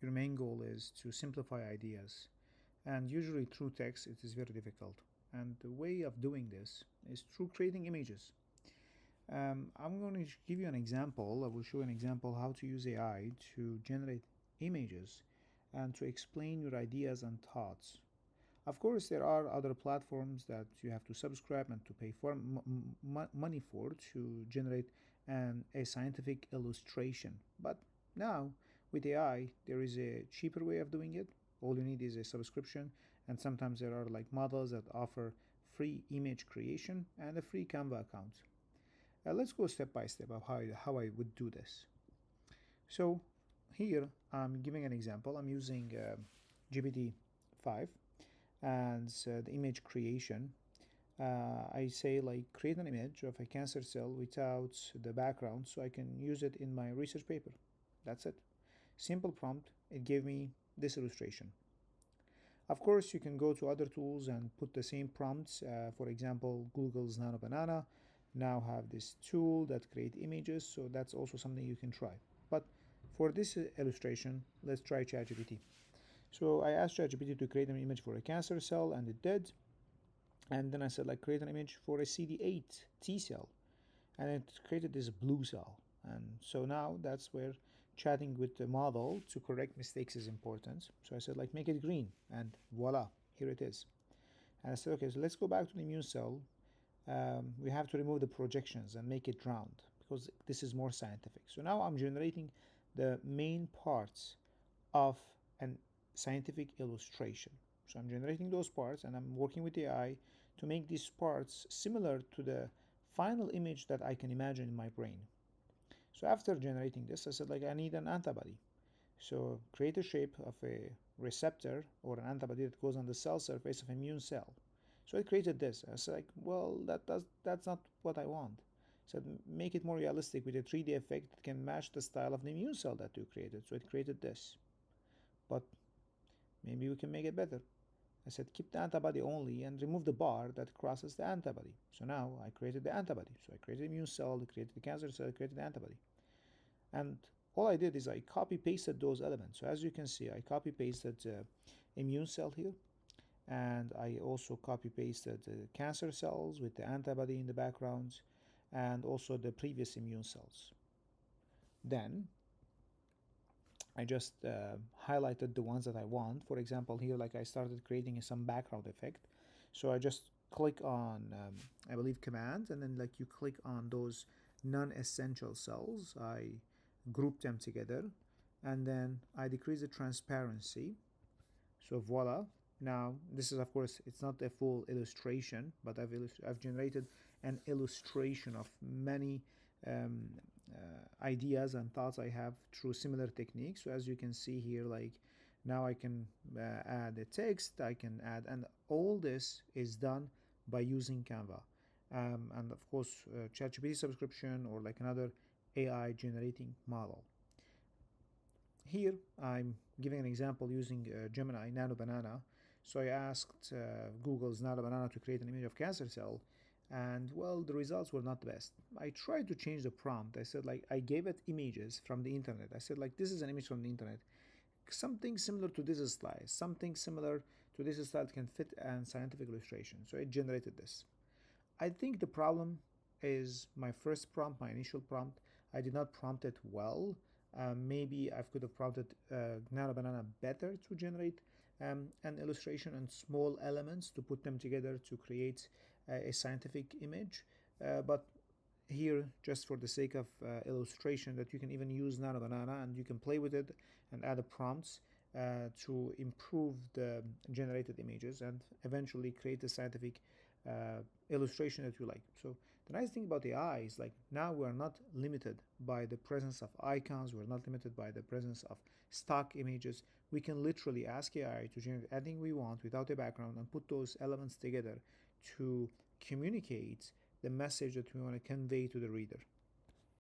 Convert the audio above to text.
your main goal is to simplify ideas, and usually through text it is very difficult. And the way of doing this is through creating images. I'm going to give you an example. I will show an example how to use AI to generate images and to explain your ideas and thoughts. Of course, there are other platforms that you have to subscribe and to pay for money for to generate a scientific illustration. But now, with AI, there is a cheaper way of doing it. All you need is a subscription, and sometimes there are like models that offer free image creation and a free Canva account. Let's go step by step of how I would do this. So here I'm giving an example. I'm using GPT-5 and the image creation. I say like create an image of a cancer cell without the background so I can use it in my research paper. That's it. Simple prompt. It gave me this illustration. Of course, you can go to other tools and put the same prompts. For example, Google's Nano Banana now have this tool that create images, so that's also something you can try. But for this illustration, let's try ChatGPT. So I asked ChatGPT to create an image for a cancer cell, and it did. And then I said like create an image for a CD8 T-Cell, and it created this blue cell. And so now that's where chatting with the model to correct mistakes is important. So I said like make it green, and voila, here it is. And I said okay, so let's go back to the immune cell. We have to remove the projections and make it round because this is more scientific. So now I'm generating the main parts of a scientific illustration. So I'm generating those parts and I'm working with the AI to make these parts similar to the final image that I can imagine in my brain. So after generating this, I said like I need an antibody. So create a shape of a receptor or an antibody that goes on the cell surface of an immune cell. So it created this. I said like, well, that's not what I want. So make it more realistic with a 3D effect that can match the style of the immune cell that you created. So it created this. But maybe we can make it better. I said keep the antibody only and remove the bar that crosses the antibody. So now I created the antibody. So I created the immune cell, I created the cancer cell, I created the antibody. And all I did is I copy pasted those elements. So as you can see, I copy pasted immune cell here. And I also copy pasted the cancer cells with the antibody in the background and also the previous immune cells. Then I just highlighted the ones that I want. For example, here like I started creating some background effect. So I just click on, I believe, command, and then like you click on those non-essential cells. I group them together, and then I decrease the transparency. So voila. Now, this is, of course, it's not a full illustration, but I've generated an illustration of many ideas and thoughts I have through similar techniques. So as you can see here, like now I can add a text, I can add, and all this is done by using Canva. And of course, ChatGPT subscription or like another AI generating model. Here, I'm giving an example using Gemini Nano Banana. So I asked Google's Nano Banana to create an image of cancer cell, and well, the results were not the best. I tried to change the prompt. I said like I gave it images from the internet. I said like this is an image from the internet. Something similar to this slide, something similar to this slide can fit a scientific illustration. So it generated this. I think the problem is my first prompt, my initial prompt. I did not prompt it well. Maybe I could have prompted Nano Banana better to generate an illustration and small elements to put them together to create a scientific image. But here, just for the sake of illustration, that you can even use Nano Banana and you can play with it and add prompts to improve the generated images and eventually create a scientific illustration that you like. So the nice thing about AI is like now we're not limited by the presence of icons, we're not limited by the presence of stock images. We can literally ask AI to generate anything we want without a background and put those elements together to communicate the message that we want to convey to the reader.